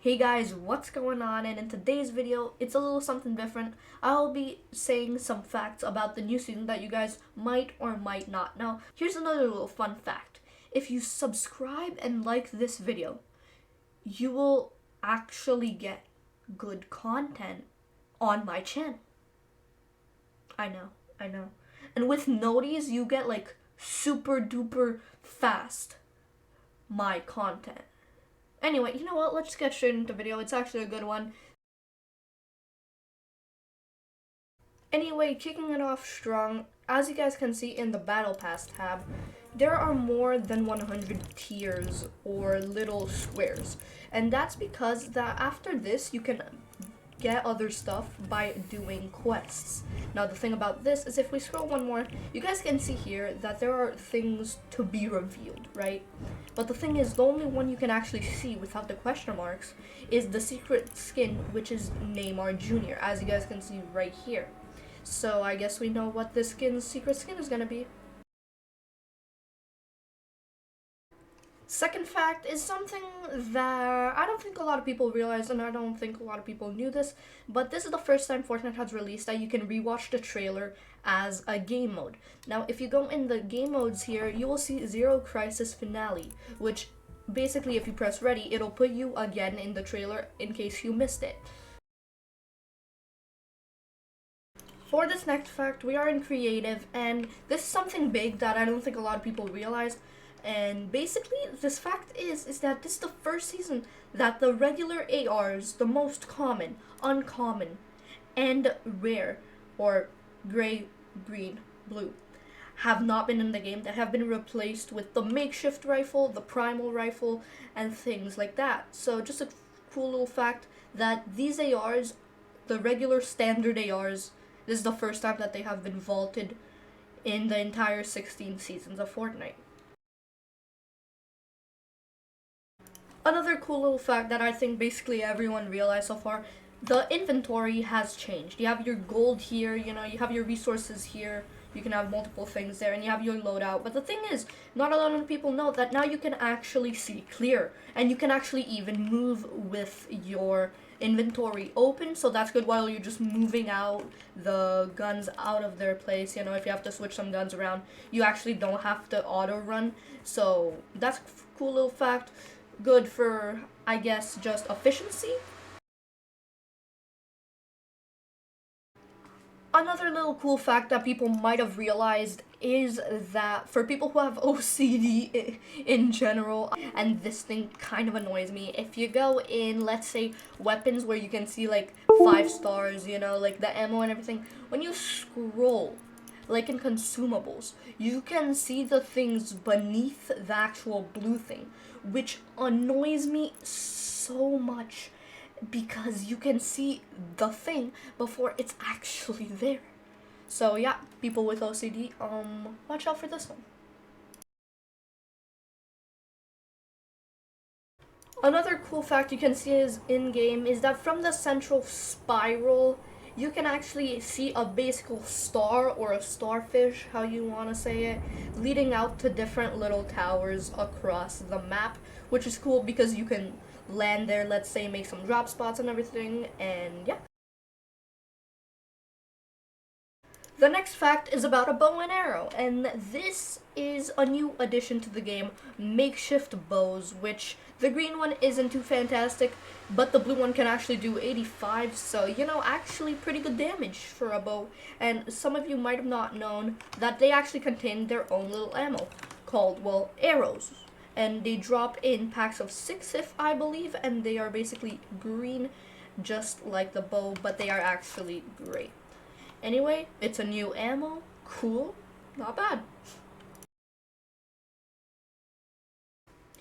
Hey guys, what's going on? And in today's video, it's a little something different. I'll be saying some facts about the new season that you guys might or might not know. Here's another little fun fact. If you subscribe and like this video, you will actually get good content on my channel. I know. And with noties, you get like super duper fast my content. Anyway, you know what? Let's get straight into the video. It's actually a good one. Anyway, kicking it off strong, as you guys can see in the Battle Pass tab, there are more than 100 tiers or little squares. And that's because that after this, you can get other stuff by doing quests. Now the thing about this is if we scroll one more, you guys can see here that there are things to be revealed, right? But the thing is, the only one you can actually see without the question marks is the secret skin, which is Neymar Jr., as you guys can see right here. So I guess we know what this secret skin is gonna be. Second fact is something that I don't think a lot of people realize, and I don't think a lot of people knew this, but this is the first time Fortnite has released that you can rewatch the trailer as a game mode. Now, if you go in the game modes here, you will see Zero Crisis Finale, which basically if you press ready, it'll put you again in the trailer in case you missed it. For this next fact, we are in creative, and this is something big that I don't think a lot of people realize. And basically, this fact is that this is the first season that the regular ARs, the most common, uncommon, and rare, or gray, green, blue, have not been in the game, that have been replaced with the Makeshift Rifle, the Primal Rifle, and things like that. So just a cool little fact that these ARs, the regular standard ARs, this is the first time that they have been vaulted in the entire 16 seasons of Fortnite. Another cool little fact that I think basically everyone realized so far, the inventory has changed. You have your gold here, you have your resources here, you can have multiple things there, and you have your loadout. But the thing is, not a lot of people know that now you can actually see clear, and you can actually even move with your inventory open, so that's good while you're just moving out the guns out of their place. If you have to switch some guns around, you actually don't have to auto run. So that's a cool little fact. Good for, I guess, just efficiency. Another little cool fact that people might have realized is that for people who have OCD in general, and this thing kind of annoys me, if you go in, let's say, weapons where you can see like 5 stars, like the ammo and everything, when you scroll, like in consumables, you can see the things beneath the actual blue thing, which annoys me so much because you can see the thing before it's actually there. So yeah, people with OCD, watch out for this one. Another cool fact you can see is in-game is that from the central spiral, you can actually see a basic star or a starfish, how you want to say it, leading out to different little towers across the map, which is cool because you can land there, let's say, make some drop spots and everything, and yeah. The next fact is about a bow and arrow, and this is a new addition to the game, makeshift bows, which the green one isn't too fantastic, but the blue one can actually do 85, so, actually pretty good damage for a bow. And some of you might have not known that they actually contain their own little ammo called, well, arrows. And they drop in packs of 6, if I believe, and they are basically green, just like the bow, but they are actually gray. Anyway, it's a new ammo. Cool. Not bad.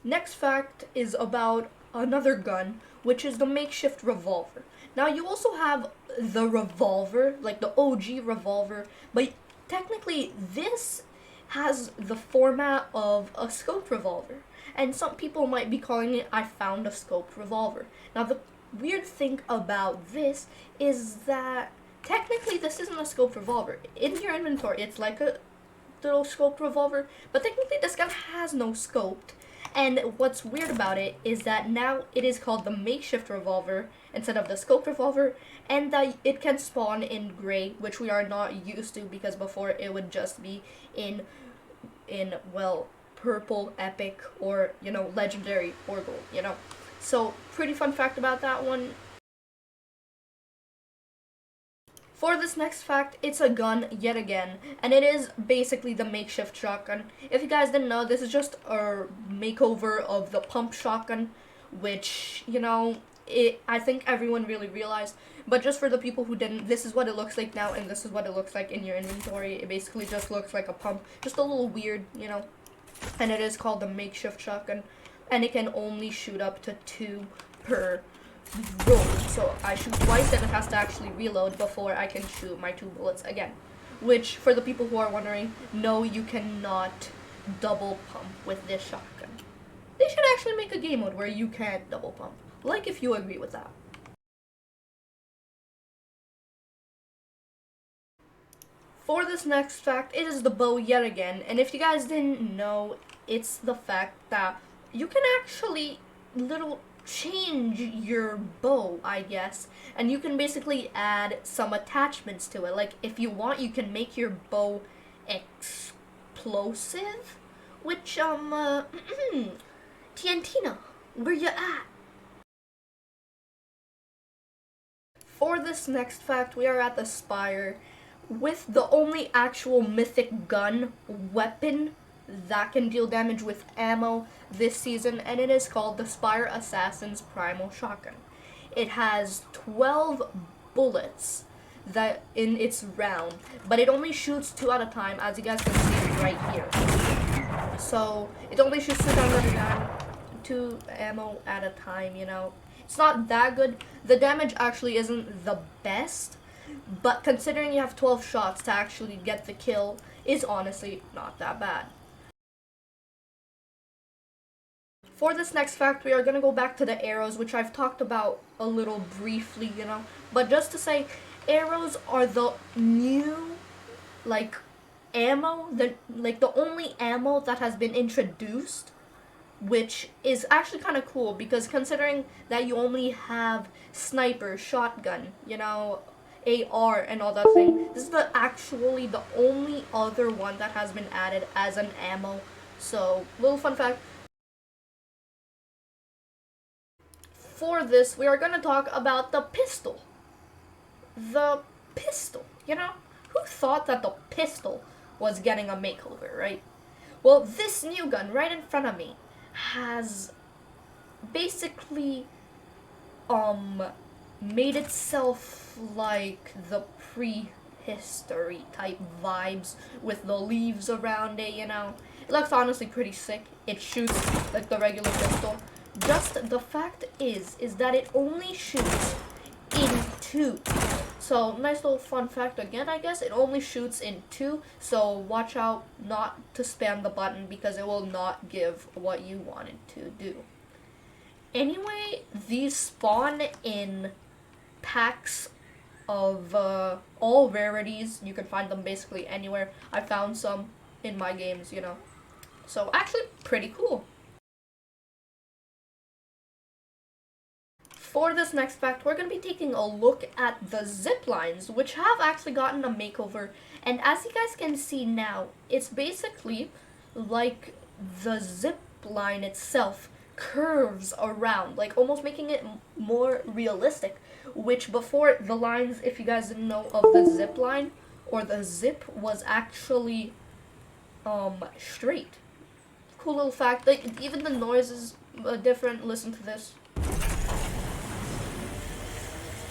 Next fact is about another gun, which is the Makeshift Revolver. Now, you also have the revolver, like the OG revolver, but technically this has the format of a scoped revolver. And some people might be calling it, I found a scoped revolver. Now, the weird thing about this is that technically this isn't a scoped revolver. In your inventory, it's like a little scoped revolver, but technically this gun has no scoped. And what's weird about it is that now it is called the Makeshift Revolver instead of the Scope Revolver, and that it can spawn in gray, which we are not used to because before it would just be in well, purple, epic, or legendary or gold. So pretty fun fact about that one. For this next fact, it's a gun yet again, and it is basically the makeshift shotgun. If you guys didn't know, this is just a makeover of the pump shotgun, which, I think everyone really realized. But just for the people who didn't, this is what it looks like now, and this is what it looks like in your inventory. It basically just looks like a pump, just a little weird, and it is called the makeshift shotgun, and it can only shoot up to 2 per roll. So I shoot twice and it has to actually reload before I can shoot my 2 bullets again. Which, for the people who are wondering, no, you cannot double pump with this shotgun. They should actually make a game mode where you can't double pump. Like if you agree with that. For this next fact, it is the bow yet again, and if you guys didn't know, it's the fact that you can actually change your bow, I guess, and you can basically add some attachments to it. Like if you want, you can make your bow explosive, which Tiantina, where you at? For this next fact, we are at the Spire with the only actual mythic gun weapon that can deal damage with ammo this season, and it is called the Spire Assassin's Primal Shotgun. It has 12 bullets that in its round, but it only shoots 2 at a time, as you guys can see right here. So it only shoots 2 rounds at a time, 2 ammo at a time. It's not that good. The damage actually isn't the best, but considering you have 12 shots to actually get the kill, is honestly not that bad. For this next fact, we are going to go back to the arrows, which I've talked about a little briefly, but just to say, arrows are the new, ammo, the only ammo that has been introduced, which is actually kind of cool, because considering that you only have sniper, shotgun, AR and all that thing, this is actually the only other one that has been added as an ammo. So, little fun fact. For this, we are going to talk about the pistol. The pistol, Who thought that the pistol was getting a makeover, right? Well, this new gun right in front of me has basically made itself like the prehistory type vibes with the leaves around it, It looks honestly pretty sick. It shoots like the regular pistol. Just the fact is that it only shoots in 2. So, nice little fun fact again, I guess. It only shoots in 2, so watch out not to spam the button because it will not give what you want it to do. Anyway, these spawn in packs of all rarities. You can find them basically anywhere. I found some in my games, So, actually, pretty cool. For this next fact, we're going to be taking a look at the zip lines, which have actually gotten a makeover. And as you guys can see now, it's basically like the zip line itself curves around, like almost making it more realistic. Which before, the lines, if you guys didn't know, of the zip line or the zip was actually straight. Cool little fact. Like, even the noise is different. Listen to this.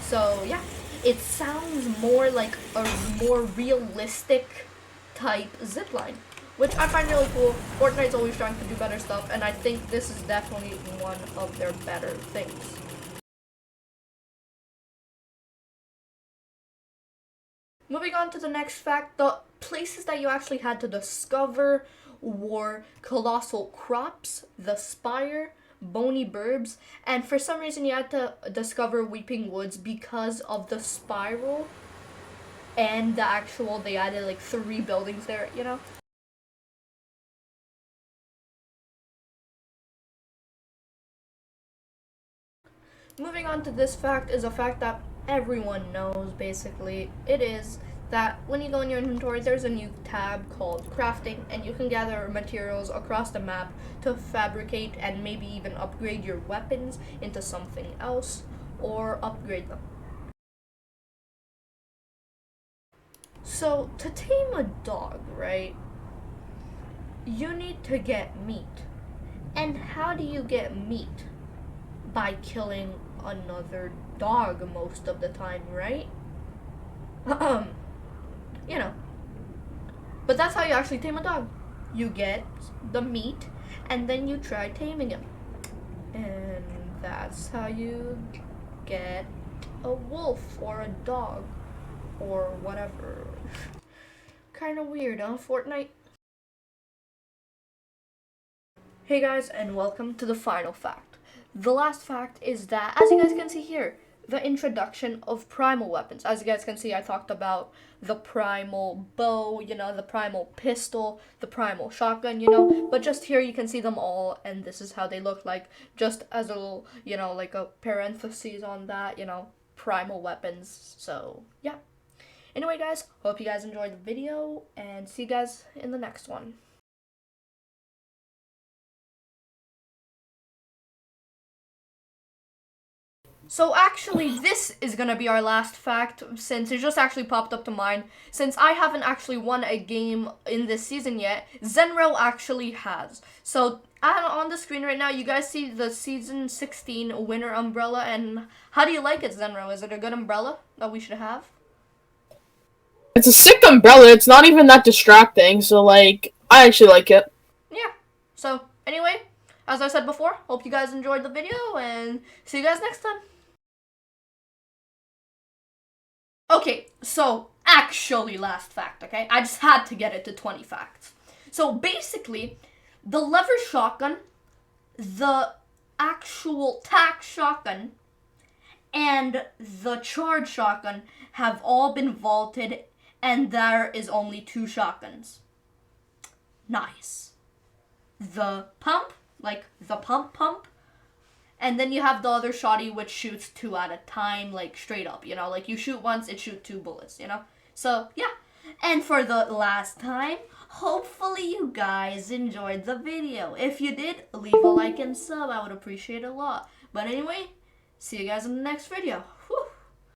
So yeah, it sounds more like a more realistic type zipline, which I find really cool. Fortnite's always trying to do better stuff, and I think this is definitely one of their better things. Moving on to the next fact, the places that you actually had to discover were Colossal Crops, the Spire, Bony Burbs, and for some reason you had to discover Weeping Woods because of the spiral and the actual, they added like 3 buildings there, moving on to this fact is a fact that everyone knows basically. It is that when you go in your inventory, there's a new tab called crafting, and you can gather materials across the map to fabricate and maybe even upgrade your weapons into something else or upgrade them. So to tame a dog, right, you need to get meat. And how do you get meat? By killing another dog most of the time, right? You know. But that's how you actually tame a dog. You get the meat and then you try taming him. And that's how you get a wolf or a dog or whatever. Kind of weird, huh, Fortnite? Hey guys, and welcome to the final fact. The last fact is that, as you guys can see here, the introduction of primal weapons. As you guys can see, I talked about the primal bow, the primal pistol, the primal shotgun, but just here you can see them all, and this is how they look like, just as a little, like a parenthesis on that, primal weapons. So, yeah. Anyway, guys, hope you guys enjoyed the video, and see you guys in the next one. So actually, this is gonna be our last fact, since it just actually popped up to mind. Since I haven't actually won a game in this season yet, Zenro actually has. So on the screen right now, you guys see the season 16 winner umbrella, and how do you like it, Zenro? Is it a good umbrella that we should have? It's a sick umbrella. It's not even that distracting, so, like, I actually like it. Yeah. So, anyway, as I said before, hope you guys enjoyed the video, and see you guys next time. Okay, so actually last fact, okay? I just had to get it to 20 facts. So basically, the lever shotgun, the actual tac shotgun, and the charge shotgun have all been vaulted, and there is only 2 shotguns. Nice. The pump, like the pump, and then you have the other shotty which shoots 2 at a time, like straight up, like you shoot once, it shoots 2 bullets, So, yeah. And for the last time, hopefully you guys enjoyed the video. If you did, leave a like and sub, I would appreciate it a lot. But anyway, see you guys in the next video. Whew.